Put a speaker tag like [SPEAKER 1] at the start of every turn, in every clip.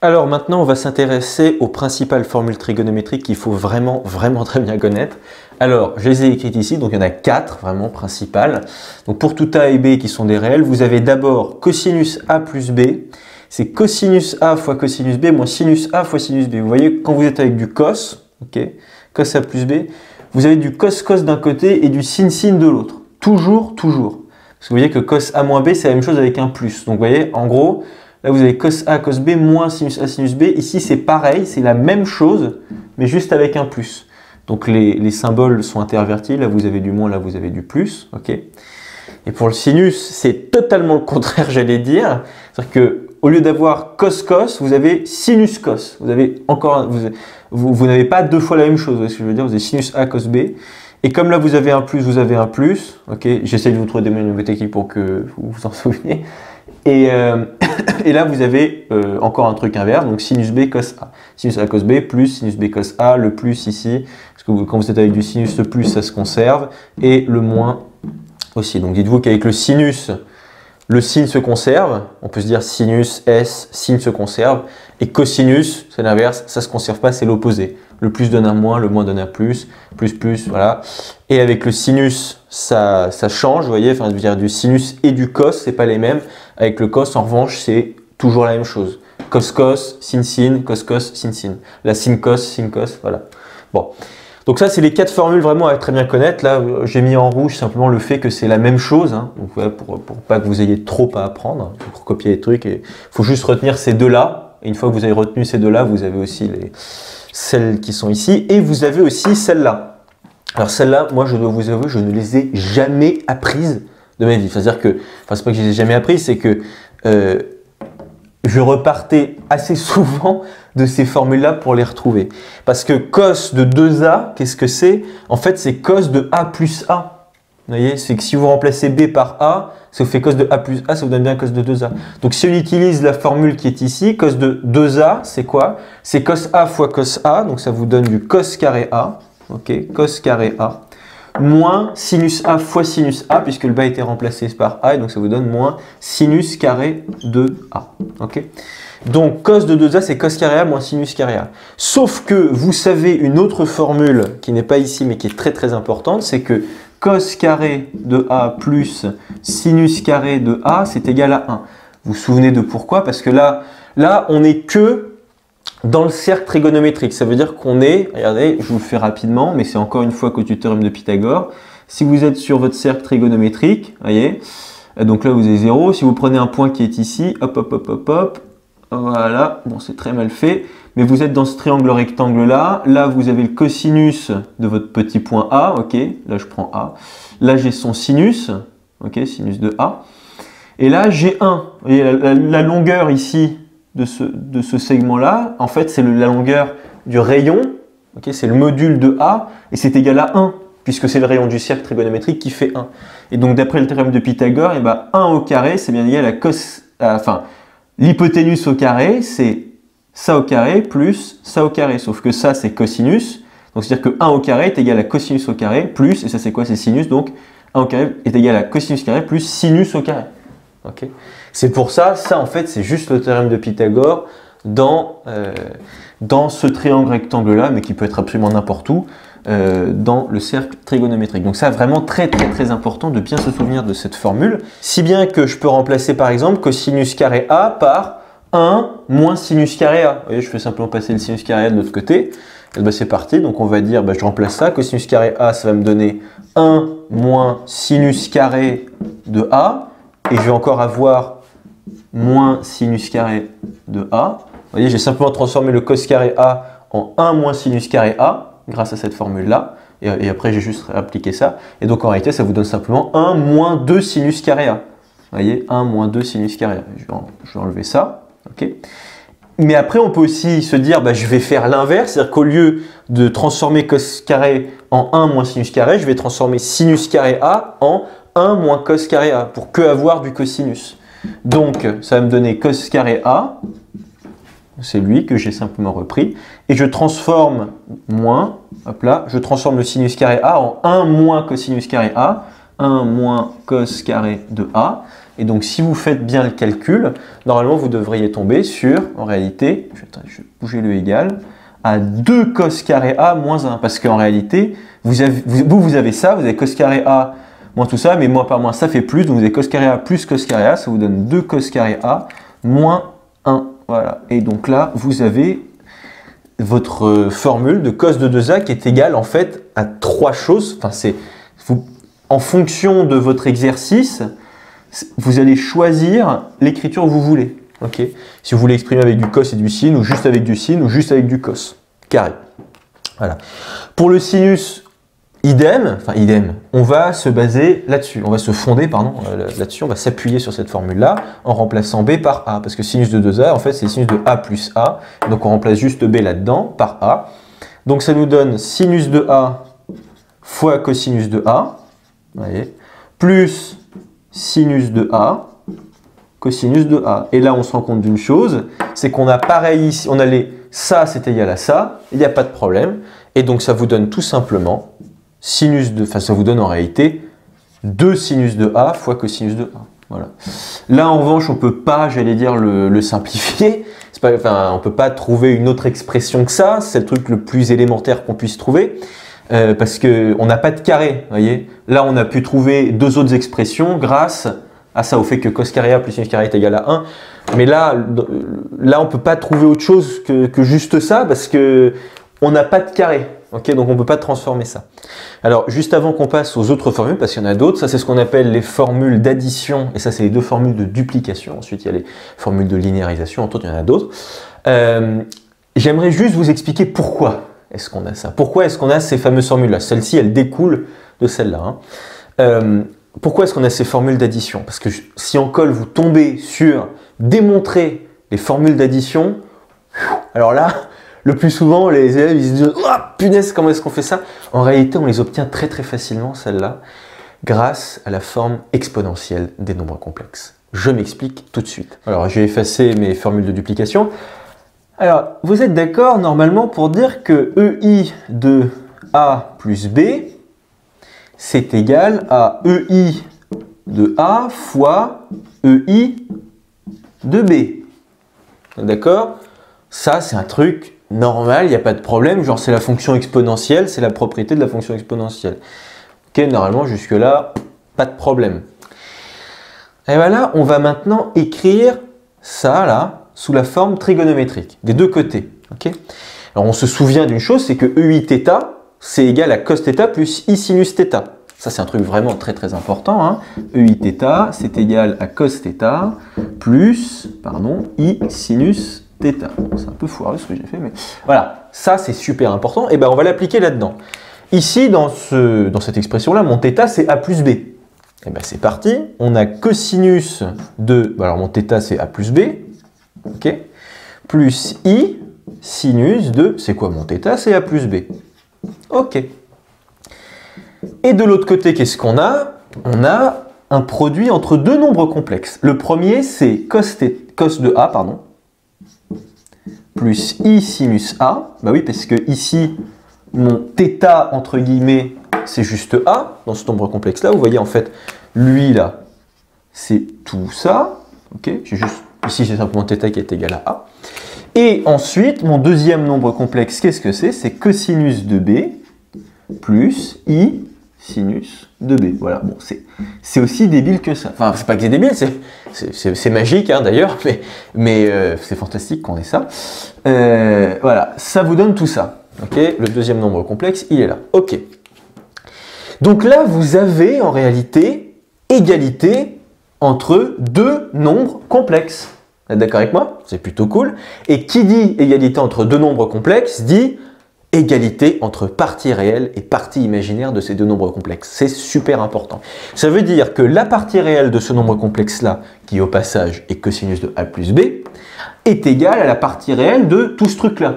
[SPEAKER 1] Alors maintenant, on va s'intéresser aux principales formules trigonométriques qu'il faut vraiment très bien connaître. Alors, je les ai écrites ici, donc il y en a 4 vraiment principales. Donc pour tout A et B qui sont des réels, vous avez d'abord cosinus A plus B. C'est cosinus A fois cosinus B moins sinus A fois sinus B. Vous voyez, quand vous êtes avec du cos, ok, cos A plus B, vous avez du cos cos d'un côté et du sin sin de l'autre. Toujours. Parce que vous voyez que cos A moins B, c'est la même chose avec un plus. Donc vous voyez, en gros, là vous avez cos A cos B moins sinus A sinus B. Ici c'est pareil, c'est la même chose, mais juste avec un plus. Donc les symboles sont intervertis, là vous avez du moins, là vous avez du plus. Ok. Et pour le sinus, c'est totalement le contraire, j'allais dire. C'est-à-dire que au lieu d'avoir cos cos, vous avez sinus cos. Vous avez encore, vous n'avez pas deux fois la même chose. Vous voyez ce que je veux dire? Vous avez sinus A cos B. Et comme là vous avez un plus, vous avez un plus. Ok. J'essaie de vous trouver des moyens techniques pour que vous vous en souveniez. Et là vous avez encore un truc inverse. Donc sinus B cos A. Sinus A cos B plus sinus B cos A. Le plus ici, parce que quand vous êtes avec du sinus, le plus ça se conserve. Et le moins aussi. Donc dites-vous qu'avec le sinus, le sin se conserve, on peut se dire sinus, S, sin se conserve, et cosinus, c'est l'inverse, ça ne se conserve pas, c'est l'opposé. Le plus donne un moins, le moins donne un plus, voilà. Et avec le sinus, ça change, vous voyez, enfin, je veux dire du sinus et du cos, c'est pas les mêmes. Avec le cos, en revanche, c'est toujours la même chose. Cos cos, sin sin, cos cos, sin sin. La sin cos, voilà. Bon. Donc ça, c'est les 4 formules vraiment à très bien connaître. Là, j'ai mis en rouge simplement le fait que c'est la même chose. Hein. Donc, ouais, pour pas que vous ayez trop à apprendre, pour copier les trucs. Il faut juste retenir ces deux-là. Et une fois que vous avez retenu ces deux-là, vous avez aussi celles qui sont ici. Et vous avez aussi celles-là. Alors celles-là, moi, je dois vous avouer, je ne les ai jamais apprises de ma vie. C'est-à-dire que, enfin, c'est pas que je les ai jamais apprises, c'est que je repartais assez souvent de ces formules-là pour les retrouver. Parce que cos de 2A, qu'est-ce que c'est? En fait, c'est cos de A plus A. Vous voyez, c'est que si vous remplacez B par A, ça vous fait cos de A plus A, ça vous donne bien cos de 2A. Donc si on utilise la formule qui est ici, cos de 2A, c'est quoi? C'est cos A fois cos A, donc ça vous donne du cos carré A, ok, cos carré A, moins sinus A fois sinus A, puisque le bas a été remplacé par A, et donc ça vous donne moins sinus carré de A, ok. Donc, cos de 2A, c'est cos carré A moins sinus carré A. Sauf que vous savez une autre formule qui n'est pas ici, mais qui est très importante, c'est que cos carré de A plus sinus carré de A, c'est égal à 1. Vous vous souvenez de pourquoi? Parce que là, on n'est que dans le cercle trigonométrique. Ça veut dire qu'on est, regardez, je vous le fais rapidement, mais c'est encore une fois qu'au théorème de Pythagore. Si vous êtes sur votre cercle trigonométrique, voyez, donc là vous avez 0. Si vous prenez un point qui est ici, hop, voilà, bon c'est très mal fait, mais vous êtes dans ce triangle rectangle là, vous avez le cosinus de votre petit point A, ok, là je prends A, là j'ai son sinus, ok, sinus de A, et là j'ai 1, vous voyez la longueur ici de ce segment là, en fait c'est la longueur du rayon, ok, c'est le module de A, et c'est égal à 1, puisque c'est le rayon du cercle trigonométrique qui fait 1. Et donc d'après le théorème de Pythagore, et ben 1 au carré c'est bien égal à l'hypoténuse au carré, c'est ça au carré plus ça au carré. Sauf que ça, c'est cosinus. Donc, c'est-à-dire que 1 au carré est égal à cosinus au carré plus, et ça, c'est quoi? C'est sinus. Donc, 1 au carré est égal à cosinus carré plus sinus au carré. Okay. C'est pour ça, en fait, c'est juste le théorème de Pythagore dans ce triangle rectangle-là, mais qui peut être absolument n'importe où, dans le cercle trigonométrique. Donc ça, vraiment très important de bien se souvenir de cette formule, si bien que je peux remplacer par exemple cosinus carré A par 1 moins sinus carré A. Vous voyez, je fais simplement passer le sinus carré A de l'autre côté, et ben c'est parti, donc on va dire, je remplace ça, cosinus carré A, ça va me donner 1 moins sinus carré de A, et je vais encore avoir moins sinus carré de A. Vous voyez, j'ai simplement transformé le cos carré A en 1 moins sinus carré A, grâce à cette formule-là, et après j'ai juste appliqué ça, et donc en réalité ça vous donne simplement 1 moins 2 sinus carré A. Vous voyez, 1 moins 2 sinus carré A. Je vais enlever ça, ok. Mais après on peut aussi se dire, je vais faire l'inverse, c'est-à-dire qu'au lieu de transformer cos carré en 1 moins sinus carré, je vais transformer sinus carré A en 1 moins cos carré A, pour que avoir du cosinus. Donc ça va me donner cos carré A, c'est lui que j'ai simplement repris, et je transforme moins, hop là, je transforme le sinus carré A en 1 moins cosinus carré A, 1 moins cos carré de A, Et donc, si vous faites bien le calcul, normalement, vous devriez tomber sur, en réalité, je vais bouger le égal, à 2 cos carré A moins 1. Parce qu'en réalité, vous avez ça, vous avez cos carré A moins tout ça, mais moins par moins, ça fait plus. Donc, vous avez cos carré A plus cos carré A, ça vous donne 2 cos carré A moins 1. Voilà. Et donc là, vous avez votre formule de cos de 2A qui est égale en fait à 3 choses. Enfin, en fonction de votre exercice, vous allez choisir l'écriture que vous voulez. Okay. Si vous voulez exprimer avec du cos et du sin, ou juste avec du sin, ou juste avec du cos. Carré. Voilà. Pour le sinus, idem, on va se baser là-dessus. On va se fonder, là-dessus. On va s'appuyer sur cette formule-là en remplaçant B par A. Parce que sinus de 2A, en fait, c'est sinus de A plus A. Donc, on remplace juste B là-dedans par A. Donc, ça nous donne sinus de A fois cosinus de A. Vous voyez, plus sinus de A, cosinus de A. Et là, on se rend compte d'une chose, c'est qu'on a pareil ici, on a ça, c'est égal à ça, il n'y a pas de problème. Et donc, ça vous donne tout simplement ça vous donne en réalité 2 sinus de A fois cosinus de A. Voilà. Là, en revanche, on ne peut pas, j'allais dire, le simplifier. On ne peut pas trouver une autre expression que ça. C'est le truc le plus élémentaire qu'on puisse trouver. Parce qu'on n'a pas de carré, voyez. Là, on a pu trouver 2 autres expressions grâce à ça, au fait que cos carré A plus sinus carré est égal à 1. Mais là on ne peut pas trouver autre chose que juste ça, parce qu'on n'a pas de carré. Okay, donc on ne peut pas transformer ça. Alors, juste avant qu'on passe aux autres formules, parce qu'il y en a d'autres, ça c'est ce qu'on appelle les formules d'addition, et ça c'est les 2 formules de duplication. Ensuite, il y a les formules de linéarisation, entre autres, il y en a d'autres. J'aimerais juste vous expliquer pourquoi est-ce qu'on a ça. Pourquoi est-ce qu'on a ces fameuses formules-là? Celle-ci, elle découle de celle-là. Hein. Pourquoi est-ce qu'on a ces formules d'addition? Parce que si en colle, vous tombez sur démontrer les formules d'addition, alors là, le plus souvent, les élèves ils se disent « Oh, punaise, comment est-ce qu'on fait ça ?» En réalité, on les obtient très très facilement, celles-là, grâce à la forme exponentielle des nombres complexes. Je m'explique tout de suite. Alors, j'ai effacé mes formules de duplication. Alors, vous êtes d'accord normalement pour dire que EI de A plus B, c'est égal à EI de A fois EI de B. D'accord? Ça, c'est un truc normal, il n'y a pas de problème. Genre, c'est la fonction exponentielle, c'est la propriété de la fonction exponentielle. Ok, normalement, jusque-là, pas de problème. Et voilà, on va maintenant écrire ça, là, sous la forme trigonométrique, des deux côtés. Okay, alors, on se souvient d'une chose, c'est que EI θ, c'est égal à cos θ plus I sinus θ. Ça, c'est un truc vraiment très très important. Hein. EI θ, c'est égal à cos θ plus, I sinus θ. C'est un peu foireux ce que j'ai fait, mais voilà. Ça, c'est super important. Et ben, on va l'appliquer là-dedans. Ici, dans cette expression-là, mon θ, c'est A plus B. Et ben, c'est parti. On a cosinus de... Alors, mon θ, c'est A plus B. OK, plus I sinus de... C'est quoi mon θ? C'est A plus B. OK. Et de l'autre côté, qu'est-ce qu'on a? On a un produit entre 2 nombres complexes. Le premier, c'est cos de A, plus I sinus A. Bah oui, parce que ici, mon θ, entre guillemets, c'est juste A, dans ce nombre complexe-là. Vous voyez, en fait, lui, là, c'est tout ça. OK, ici, c'est simplement θ qui est égal à A. Et ensuite, mon deuxième nombre complexe, qu'est-ce que c'est? C'est cosinus de B plus I sinus de B. Voilà, bon, c'est aussi débile que ça. Enfin, c'est pas que c'est débile, c'est magique hein, d'ailleurs, mais c'est fantastique qu'on ait ça. Voilà, ça vous donne tout ça. Okay, le deuxième nombre complexe, il est là. OK. Donc là, vous avez en réalité égalité entre 2 nombres complexes. Vous êtes d'accord avec moi? C'est plutôt cool. Et qui dit égalité entre 2 nombres complexes dit égalité entre partie réelle et partie imaginaire de ces 2 nombres complexes. C'est super important. Ça veut dire que la partie réelle de ce nombre complexe-là, qui au passage est cosinus de A plus B, est égale à la partie réelle de tout ce truc-là.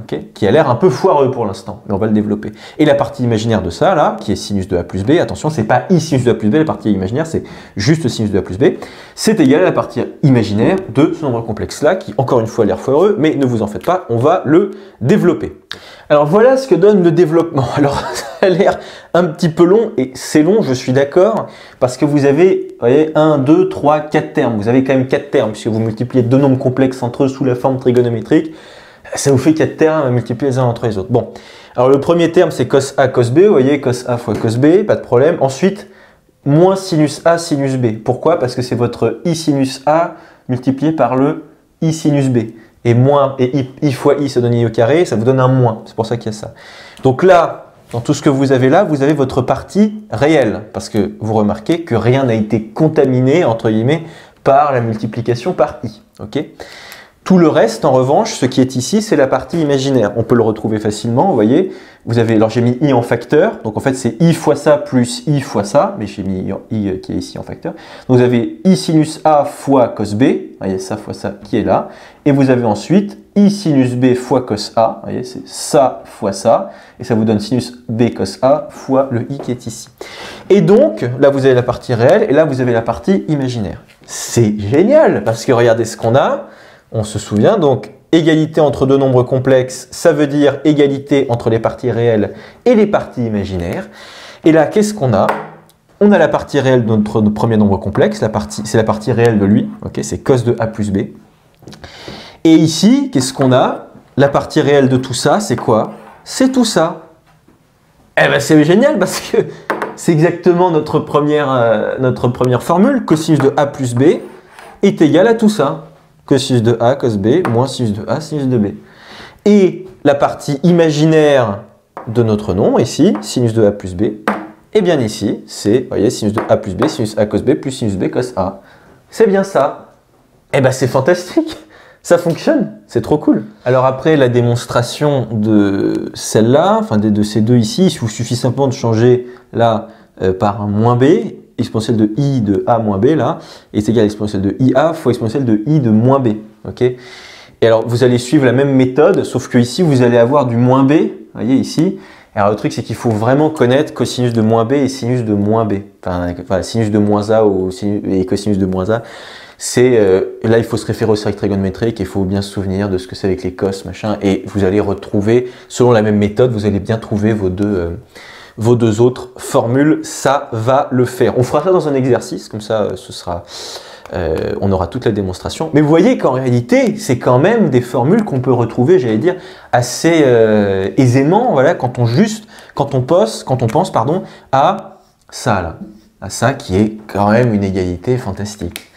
[SPEAKER 1] Okay, qui a l'air un peu foireux pour l'instant, mais on va le développer. Et la partie imaginaire de ça, là, qui est sinus de A plus B, attention, c'est pas I sinus de A plus B, la partie imaginaire, c'est juste sinus de A plus B, c'est égal à la partie imaginaire de ce nombre complexe-là, qui, encore une fois, a l'air foireux, mais ne vous en faites pas, on va le développer. Alors voilà ce que donne le développement. Alors, a l'air un petit peu long, et c'est long, je suis d'accord, parce que vous avez, vous voyez, 1, 2, 3, 4 termes. Vous avez quand même 4 termes, puisque vous multipliez deux nombres complexes entre eux sous la forme trigonométrique. Ça vous fait 4 termes à multiplier les uns entre les autres. Bon, alors le premier terme, c'est cos A, cos B. Vous voyez, cos A fois cos B, pas de problème. Ensuite, moins sinus A, sinus B. Pourquoi? Parce que c'est votre I sinus A multiplié par le I sinus B. Et moins, et I fois I, ça donne I au carré, ça vous donne un moins. C'est pour ça qu'il y a ça. Donc là, dans tout ce que vous avez là, vous avez votre partie réelle. Parce que vous remarquez que rien n'a été contaminé, entre guillemets, par la multiplication par I. Ok? Tout le reste, en revanche, ce qui est ici, c'est la partie imaginaire. On peut le retrouver facilement, vous voyez. Vous avez, alors j'ai mis I en facteur, donc en fait c'est I fois ça plus I fois ça, mais j'ai mis I qui est ici en facteur. Donc vous avez I sinus A fois cos B, vous voyez, ça fois ça qui est là. Et vous avez ensuite I sinus B fois cos A, vous voyez, c'est ça fois ça, et ça vous donne sinus B cos A fois le I qui est ici. Et donc, là vous avez la partie réelle, et là vous avez la partie imaginaire. C'est génial, parce que regardez ce qu'on a. On se souvient donc, égalité entre deux nombres complexes, ça veut dire égalité entre les parties réelles et les parties imaginaires. Et là, qu'est-ce qu'on a? On a la partie réelle de notre premier nombre complexe, c'est la partie réelle de lui, okay, c'est cos de A plus B. Et ici, qu'est-ce qu'on a? La partie réelle de tout ça, c'est quoi? C'est tout ça. Eh ben c'est génial parce que c'est exactement notre première formule, cosinus de A plus B est égal à tout ça. Cosinus de A, cos B, moins sinus de A, sinus de B. Et la partie imaginaire de notre nombre, ici, sinus de A plus B, et bien ici, c'est, vous voyez, sinus de A plus B, sinus A cos B, plus sinus B cos A. C'est bien ça. Eh bien, c'est fantastique. Ça fonctionne. C'est trop cool. Alors après la démonstration de celle-là, enfin de ces deux ici, il vous suffit simplement de changer là par un moins B, exponentielle de I de A moins B là, est égal à exponentielle de IA fois exponentielle de I de moins B. Okay, et alors vous allez suivre la même méthode, sauf que ici vous allez avoir du moins B, vous voyez ici. Alors le truc c'est qu'il faut vraiment connaître cosinus de moins B et sinus de moins B. Enfin sinus de moins A et cosinus de moins A. C'est là il faut se référer au cercle trigonométrique et il faut bien se souvenir de ce que c'est avec les cos, machin, et vous allez retrouver, selon la même méthode, vous allez bien trouver vos deux autres formules, ça va le faire. On fera ça dans un exercice, comme ça ce sera, on aura toute la démonstration. Mais vous voyez qu'en réalité, c'est quand même des formules qu'on peut retrouver, j'allais dire, assez aisément, voilà, quand on pense à ça là, à ça qui est quand même une égalité fantastique.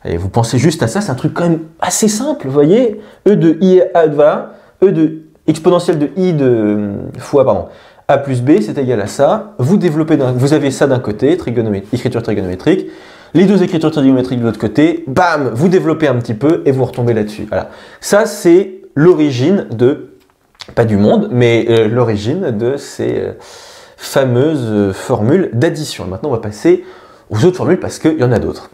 [SPEAKER 1] Et vous pensez juste à ça, c'est un truc quand même assez simple, vous voyez, E de I, voilà, E de exponentielle de I de fois, pardon, A plus B, c'est égal à ça. Vous développez, vous avez ça d'un côté, écriture trigonométrique. Les deux écritures trigonométriques de l'autre côté, bam, vous développez un petit peu et vous retombez là-dessus. Voilà. Ça, c'est l'origine de, pas du monde, mais l'origine de ces fameuses formules d'addition. Maintenant, on va passer aux autres formules parce qu'il y en a d'autres.